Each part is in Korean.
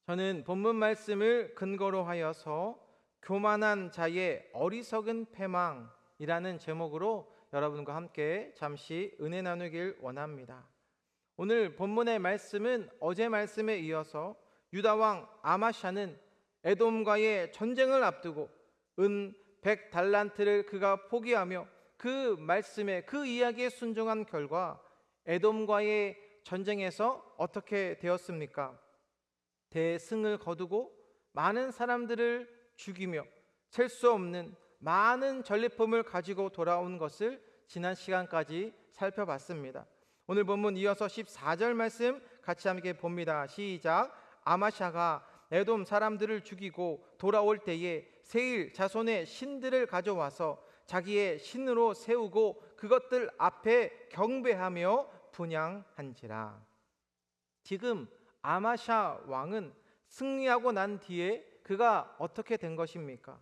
저는 본문 말씀을 근거로 하여서 교만한 자의 어리석은 패망이라는 제목으로 여러분과 함께 잠시 은혜 나누길 원합니다. 오늘 본문의 말씀은 어제 말씀에 이어서 유다 왕 아마샤는 에돔과의 전쟁을 앞두고 은 100달란트를 그가 포기하며 그 말씀에 그 이야기에 순종한 결과 에돔과의 전쟁에서 어떻게 되었습니까? 대승을 거두고 많은 사람들을 죽이며 셀 수 없는 많은 전리품을 가지고 돌아온 것을 지난 시간까지 살펴봤습니다. 오늘 본문 이어서 14절 말씀 같이 함께 봅니다. 시작. 아마샤가 에돔 사람들을 죽이고 돌아올 때에 세일 자손의 신들을 가져와서 자기의 신으로 세우고 그것들 앞에 경배하며 분향한지라. 지금 아마샤 왕은 승리하고 난 뒤에 그가 어떻게 된 것입니까?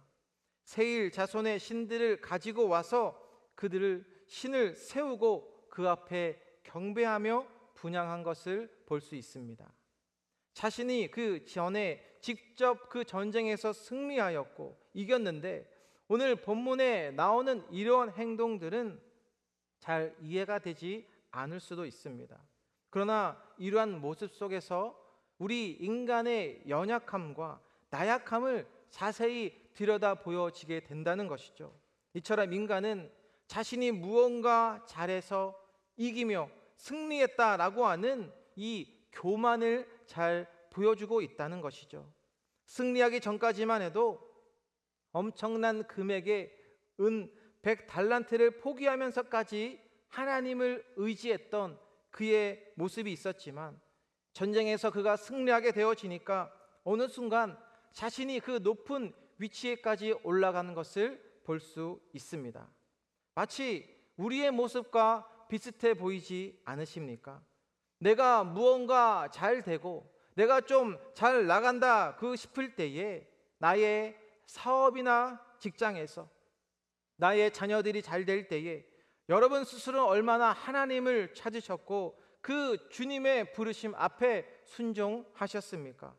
세일 자손의 신들을 가지고 와서 그들을 신을 세우고 그 앞에 경배하며 분향한 것을 볼 수 있습니다. 자신이 그 전에 직접 그 전쟁에서 승리하였고 이겼는데 오늘 본문에 나오는 이러한 행동들은 잘 이해가 되지 않을 수도 있습니다. 그러나 이러한 모습 속에서 우리 인간의 연약함과 나약함을 자세히 들여다 보여지게 된다는 것이죠. 이처럼 인간은 자신이 무언가 잘해서 이기며 승리했다라고 하는 이 교만을 잘 보여주고 있다는 것이죠. 승리하기 전까지만 해도 엄청난 금액의 은 100달란트를 포기하면서까지 하나님을 의지했던 그의 모습이 있었지만 전쟁에서 그가 승리하게 되어지니까 어느 순간 자신이 그 높은 위치에까지 올라가는 것을 볼 수 있습니다. 마치 우리의 모습과 비슷해 보이지 않으십니까? 내가 무언가 잘 되고 내가 좀 잘 나간다 싶을 때에 나의 사업이나 직장에서 나의 자녀들이 잘 될 때에 여러분 스스로 얼마나 하나님을 찾으셨고 그 주님의 부르심 앞에 순종하셨습니까?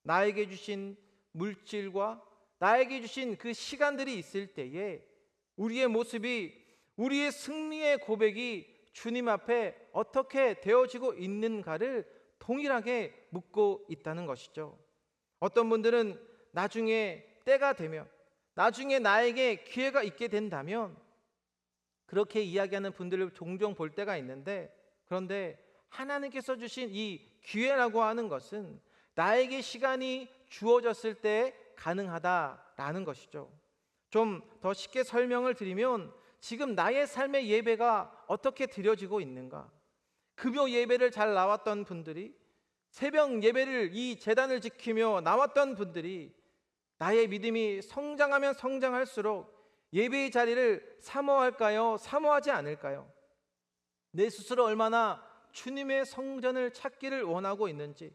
나에게 주신 물질과 나에게 주신 그 시간들이 있을 때에 우리의 모습이 우리의 승리의 고백이 주님 앞에 어떻게 되어지고 있는가를 동일하게 묻고 있다는 것이죠. 어떤 분들은 나중에 때가 되면 나중에 나에게 기회가 있게 된다면 그렇게 이야기하는 분들을 종종 볼 때가 있는데 그런데 하나님께서 주신 이 기회라고 하는 것은 나에게 시간이 주어졌을 때 가능하다라는 것이죠. 좀 더 쉽게 설명을 드리면 지금 나의 삶의 예배가 어떻게 드려지고 있는가? 금요 예배를 잘 나왔던 분들이 새벽 예배를 이 제단을 지키며 나왔던 분들이 나의 믿음이 성장하면 성장할수록 예배의 자리를 사모할까요? 사모하지 않을까요? 내 스스로 얼마나 주님의 성전을 찾기를 원하고 있는지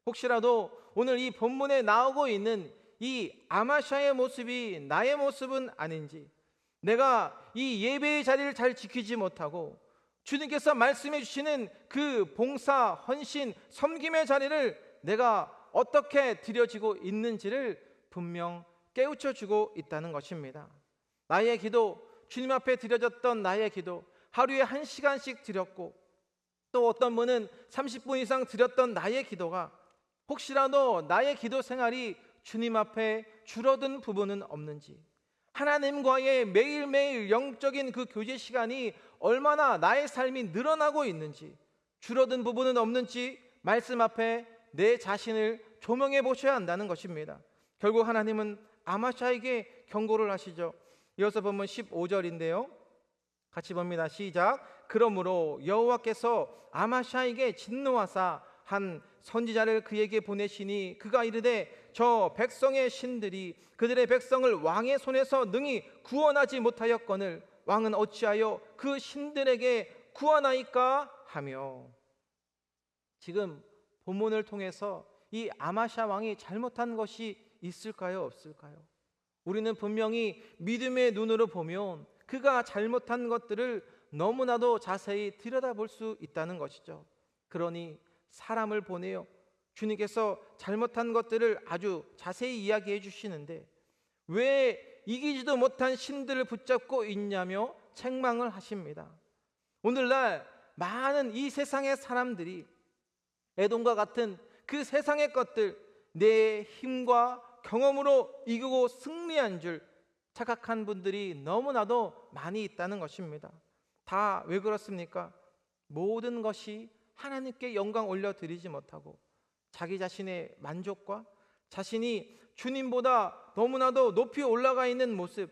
혹시라도 오늘 이 본문에 나오고 있는 이 아마샤의 모습이 나의 모습은 아닌지 내가 이 예배의 자리를 잘 지키지 못하고 주님께서 말씀해 주시는 그 봉사, 헌신, 섬김의 자리를 내가 어떻게 드려지고 있는지를 분명 깨우쳐 주고 있다는 것입니다. 나의 기도, 주님 앞에 드려졌던 나의 기도 하루에 1시간씩 드렸고 또 어떤 분은 30분 이상 드렸던 나의 기도가 혹시라도 나의 기도 생활이 주님 앞에 줄어든 부분은 없는지 하나님과의 매일매일 영적인 그 교제 시간이 얼마나 나의 삶이 늘어나고 있는지 줄어든 부분은 없는지 말씀 앞에 내 자신을 조명해 보셔야 한다는 것입니다. 결국 하나님은 아마샤에게 경고를 하시죠. 이어서 보면 15절인데요 같이 봅니다. 시작. 그러므로 여호와께서 아마샤에게 진노하사 한 선지자를 그에게 보내시니 그가 이르되 저 백성의 신들이 그들의 백성을 왕의 손에서 능히 구원하지 못하였거늘 왕은 어찌하여 그 신들에게 구원하이까 하며. 지금 본문을 통해서 이 아마샤 왕이 잘못한 것이 있을까요? 없을까요? 우리는 분명히 믿음의 눈으로 보면 그가 잘못한 것들을 너무나도 자세히 들여다볼 수 있다는 것이죠. 그러니 사람을 보내어 주님께서 잘못한 것들을 아주 자세히 이야기해 주시는데 왜 이기지도 못한 신들을 붙잡고 있냐며 책망을 하십니다. 오늘날 많은 이 세상의 사람들이 에돔과 같은 그 세상의 것들, 내 힘과 경험으로 이기고 승리한 줄 착각한 분들이 너무나도 많이 있다는 것입니다. 다 왜 그렇습니까? 모든 것이 하나님께 영광 올려드리지 못하고 자기 자신의 만족과 자신이 주님보다 너무나도 높이 올라가 있는 모습,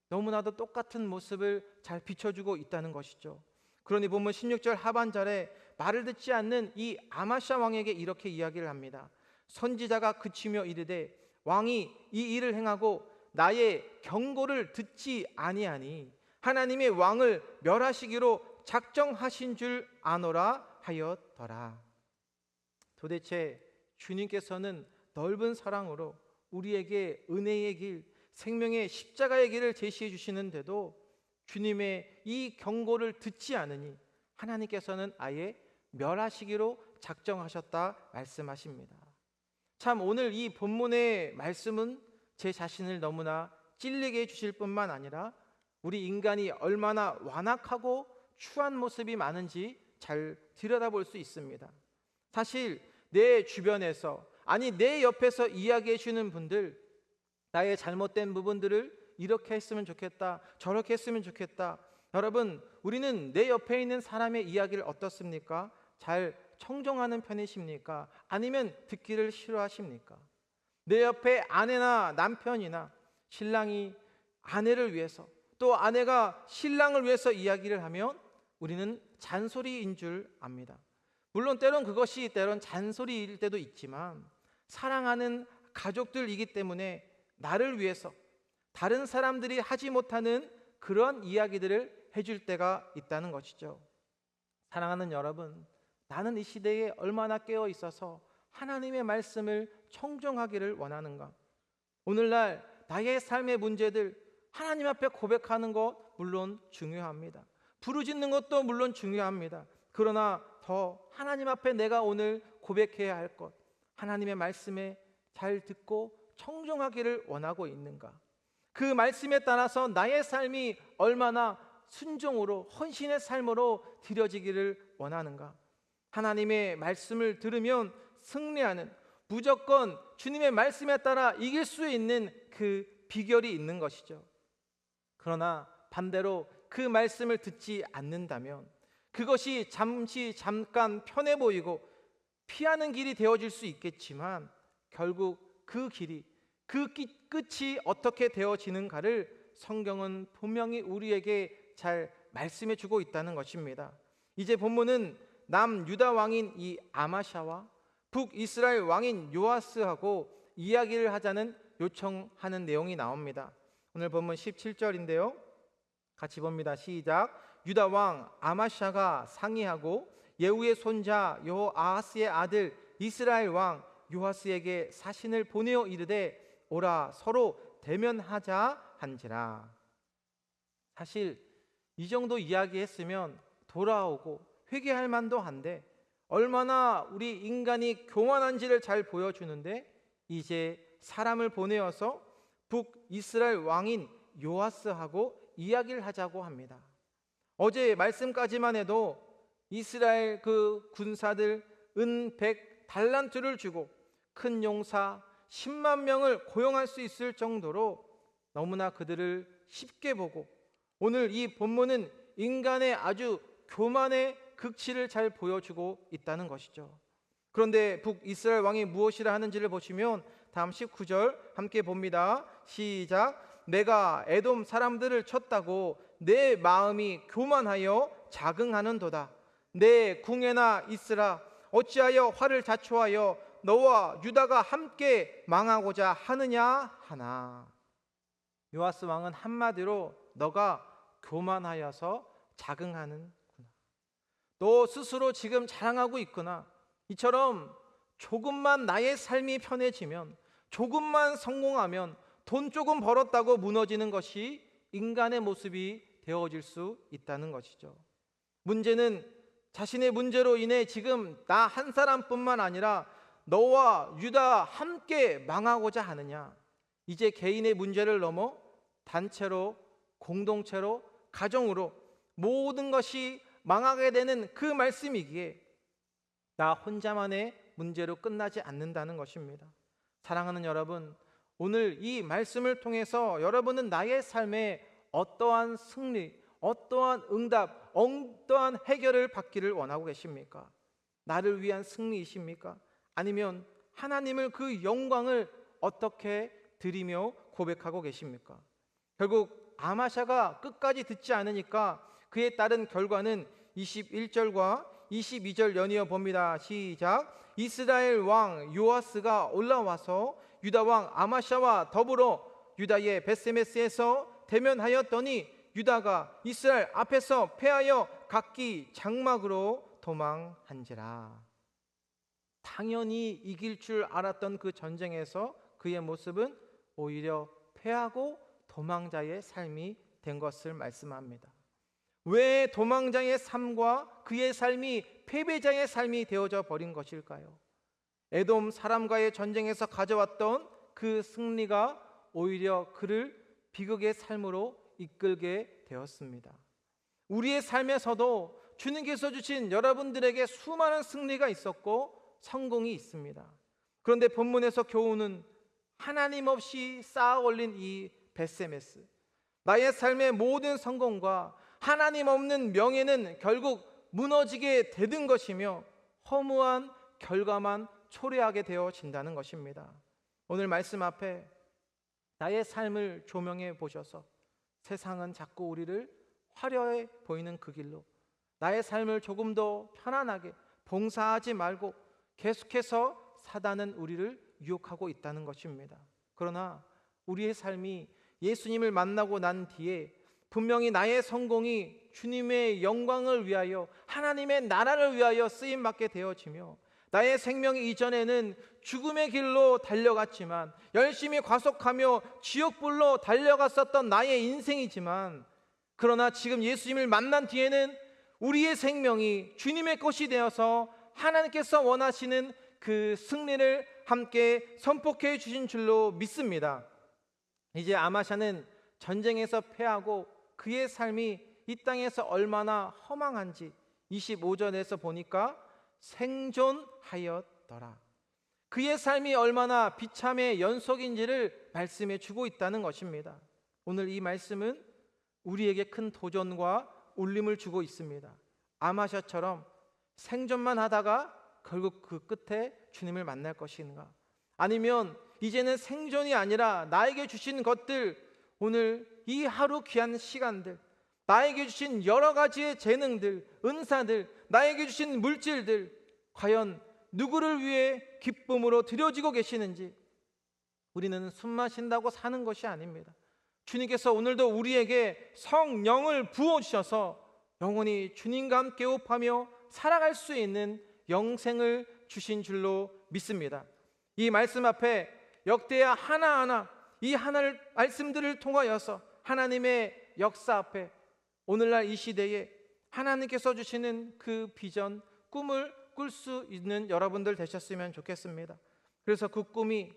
너무나도 똑같은 모습을 잘 비춰주고 있다는 것이죠. 그러니 보면 16절 하반절에 말을 듣지 않는 이 아마샤 왕에게 이렇게 이야기를 합니다. 선지자가 그치며 이르되 왕이 이 일을 행하고 나의 경고를 듣지 아니하니 하나님의 왕을 멸하시기로 작정하신 줄 아노라 하였더라. 도대체 주님께서는 넓은 사랑으로 우리에게 은혜의 길, 생명의 십자가의 길을 제시해 주시는데도 주님의 이 경고를 듣지 않으니 하나님께서는 아예 멸하시기로 작정하셨다 말씀하십니다. 참 오늘 이 본문의 말씀은 제 자신을 너무나 찔리게 해주실 뿐만 아니라 우리 인간이 얼마나 완악하고 추한 모습이 많은지 잘 들여다볼 수 있습니다. 사실 내 주변에서, 아니 내 옆에서 이야기해 주는 분들, 나의 잘못된 부분들을 이렇게 했으면 좋겠다, 저렇게 했으면 좋겠다. 여러분, 우리는 내 옆에 있는 사람의 이야기를 어떻습니까? 잘 청정하는 편이십니까? 아니면 듣기를 싫어하십니까? 내 옆에 아내나 남편이나 신랑이 아내를 위해서, 또 아내가 신랑을 위해서 이야기를 하면 우리는 잔소리인 줄 압니다. 물론 때론 그것이 때론 잔소리일 때도 있지만 사랑하는 가족들이기 때문에 나를 위해서 다른 사람들이 하지 못하는 그런 이야기들을 해줄 때가 있다는 것이죠. 사랑하는 여러분, 나는 이 시대에 얼마나 깨어 있어서 하나님의 말씀을 청정하기를 원하는가? 오늘날 나의 삶의 문제들 하나님 앞에 고백하는 것 물론 중요합니다. 부르짖는 것도 물론 중요합니다. 그러나 더 하나님 앞에 내가 오늘 고백해야 할 것, 하나님의 말씀에 잘 듣고 청정하기를 원하고 있는가? 그 말씀에 따라서 나의 삶이 얼마나 순종으로 헌신의 삶으로 드려지기를 원하는가? 하나님의 말씀을 들으면 승리하는, 무조건 주님의 말씀에 따라 이길 수 있는 그 비결이 있는 것이죠. 그러나 반대로 그 말씀을 듣지 않는다면 그것이 잠깐 편해 보이고 피하는 길이 되어질 수 있겠지만 결국 그 길이, 그 끝이 어떻게 되어지는가를 성경은 분명히 우리에게 잘 말씀해 주고 있다는 것입니다. 이제 본문은 남유다 왕인 이 아마샤와 북이스라엘 왕인 요아스하고 이야기를 하자는 요청하는 내용이 나옵니다. 오늘 본문 17절인데요. 같이 봅니다. 시작. 유다 왕 아마샤가 상의하고 예후의 손자 여호아하스의 아들 이스라엘 왕 요아스에게 사신을 보내어 이르되 오라 서로 대면하자 한지라. 사실 이 정도 이야기했으면 돌아오고 회개할 만도 한데 얼마나 우리 인간이 교만한지를 잘 보여주는데 이제 사람을 보내어서 북이스라엘 왕인 요아스하고 이야기를 하자고 합니다. 어제 말씀까지만 해도 이스라엘 그 군사들 은 100달란트를 주고 큰 용사 10만 명을 고용할 수 있을 정도로 너무나 그들을 쉽게 보고 오늘 이 본문은 인간의 아주 교만의 극치를 잘 보여주고 있다는 것이죠. 그런데 북이스라엘 왕이 무엇이라 하는지를 보시면 다음 19절 함께 봅니다. 시작. 내가 에돔 사람들을 쳤다고 내 마음이 교만하여 자긍하는도다. 내 궁에나 있으라. 어찌하여 화를 자초하여 너와 유다가 함께 망하고자 하느냐 하나. 요아스 왕은 한마디로 너가 교만하여서 자긍하는구나. 너 스스로 지금 자랑하고 있구나. 이처럼 조금만 나의 삶이 편해지면, 조금만 성공하면, 돈 조금 벌었다고 무너지는 것이 인간의 모습이 되어질 수 있다는 것이죠. 문제는 자신의 문제로 인해 지금 나 한 사람뿐만 아니라 너와 유다 함께 망하고자 하느냐? 이제 개인의 문제를 넘어 단체로, 공동체로, 가정으로 모든 것이 망하게 되는 그 말씀이기에 나 혼자만의 문제로 끝나지 않는다는 것입니다. 사랑하는 여러분, 오늘 이 말씀을 통해서 여러분은 나의 삶에 어떠한 승리, 어떠한 응답, 어떠한 해결을 받기를 원하고 계십니까? 나를 위한 승리이십니까? 아니면 하나님을 그 영광을 어떻게 드리며 고백하고 계십니까? 결국 아마샤가 끝까지 듣지 않으니까 그에 따른 결과는 21절과 22절 연이어 봅니다. 시작. 이스라엘 왕 요아스가 올라와서 유다 왕 아마샤와 더불어 유다의 베세메스에서 대면하였더니 유다가 이스라엘 앞에서 패하여 각기 장막으로 도망한지라. 당연히 이길 줄 알았던 그 전쟁에서 그의 모습은 오히려 패하고 도망자의 삶이 된 것을 말씀합니다. 왜 도망자의 삶과 그의 삶이 패배자의 삶이 되어져 버린 것일까요? 에돔 사람과의 전쟁에서 가져왔던 그 승리가 오히려 그를 비극의 삶으로 이끌게 되었습니다. 우리의 삶에서도 주님께서 주신 여러분들에게 수많은 승리가 있었고 성공이 있습니다. 그런데 본문에서 교훈은 하나님 없이 쌓아 올린 이 베세메스, 나의 삶의 모든 성공과 하나님 없는 명예는 결국 무너지게 되는 것이며 허무한 결과만 초래하게 되어진다는 것입니다. 오늘 말씀 앞에 나의 삶을 조명해 보셔서 세상은 자꾸 우리를 화려해 보이는 그 길로, 나의 삶을 조금 더 편안하게 봉사하지 말고 계속해서 사단은 우리를 유혹하고 있다는 것입니다. 그러나 우리의 삶이 예수님을 만나고 난 뒤에 분명히 나의 성공이 주님의 영광을 위하여, 하나님의 나라를 위하여 쓰임받게 되어지며, 나의 생명이 이전에는 죽음의 길로 달려갔지만, 열심히 과속하며 지옥불로 달려갔었던 나의 인생이지만, 그러나 지금 예수님을 만난 뒤에는 우리의 생명이 주님의 것이 되어서 하나님께서 원하시는 그 승리를 함께 선포해 주신 줄로 믿습니다. 이제 아마샤는 전쟁에서 패하고 그의 삶이 이 땅에서 얼마나 허망한지 25절에서 보니까 생존하였더라. 그의 삶이 얼마나 비참의 연속인지를 말씀해 주고 있다는 것입니다. 오늘 이 말씀은 우리에게 큰 도전과 울림을 주고 있습니다. 아마샤처럼 생존만 하다가 결국 그 끝에 주님을 만날 것인가? 아니면 이제는 생존이 아니라 나에게 주신 것들, 오늘 이 하루 귀한 시간들, 나에게 주신 여러 가지의 재능들, 은사들, 나에게 주신 물질들, 과연 누구를 위해 기쁨으로 드려지고 계시는지. 우리는 숨 마신다고 사는 것이 아닙니다. 주님께서 오늘도 우리에게 성령을 부어주셔서 영원히 주님과 함께 호흡하며 살아갈 수 있는 영생을 주신 줄로 믿습니다. 이 말씀 앞에 역대하 하나하나 이 하나를 말씀들을 통하여서 하나님의 역사 앞에 오늘날 이 시대에 하나님께서 주시는 그 비전, 꿈을 꿀 수 있는 여러분들 되셨으면 좋겠습니다. 그래서 그 꿈이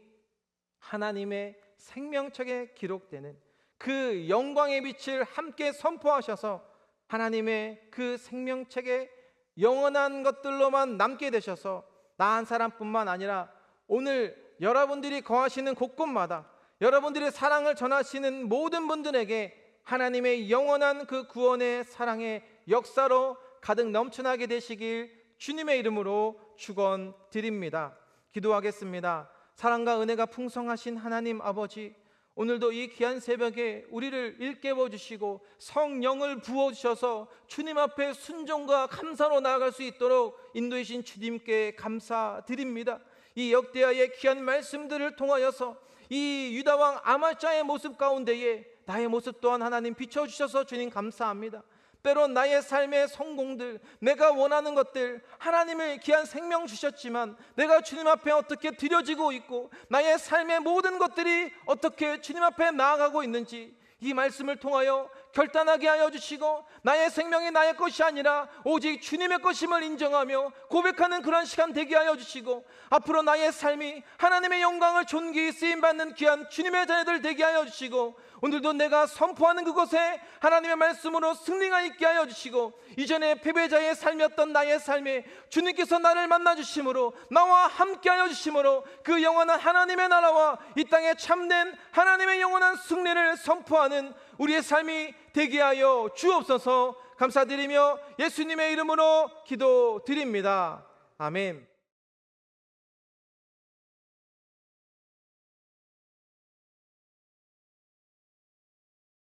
하나님의 생명책에 기록되는 그 영광의 빛을 함께 선포하셔서 하나님의 그 생명책에 영원한 것들로만 남게 되셔서 나 한 사람뿐만 아니라 오늘 여러분들이 거하시는 곳곳마다 여러분들의 사랑을 전하시는 모든 분들에게 하나님의 영원한 그 구원의 사랑의 역사로 가득 넘쳐나게 되시길 주님의 이름으로 축원드립니다. 기도하겠습니다. 사랑과 은혜가 풍성하신 하나님 아버지, 오늘도 이 귀한 새벽에 우리를 일깨워 주시고 성령을 부어주셔서 주님 앞에 순종과 감사로 나아갈 수 있도록 인도해 주신 주님께 감사드립니다. 이 역대하의 귀한 말씀들을 통하여서 이 유다왕 아마샤의 모습 가운데에 나의 모습 또한 하나님 비춰주셔서 주님 감사합니다. 때론 나의 삶의 성공들, 내가 원하는 것들, 하나님의 귀한 생명 주셨지만 내가 주님 앞에 어떻게 드려지고 있고 나의 삶의 모든 것들이 어떻게 주님 앞에 나아가고 있는지 이 말씀을 통하여 결단하게 하여 주시고 나의 생명이 나의 것이 아니라 오직 주님의 것임을 인정하며 고백하는 그런 시간 되게 하여 주시고 앞으로 나의 삶이 하나님의 영광을 존귀히 쓰임받는 귀한 주님의 자녀들 되게 하여 주시고 오늘도 내가 선포하는 그곳에 하나님의 말씀으로 승리가 있게 하여 주시고 이전에 패배자의 삶이었던 나의 삶에 주님께서 나를 만나 주심으로 나와 함께 하여 주심으로 그 영원한 하나님의 나라와 이 땅에 참된 하나님의 영원한 승리를 선포하는 우리의 삶이 되게 하여 주옵소서. 감사드리며 예수님의 이름으로 기도드립니다. 아멘.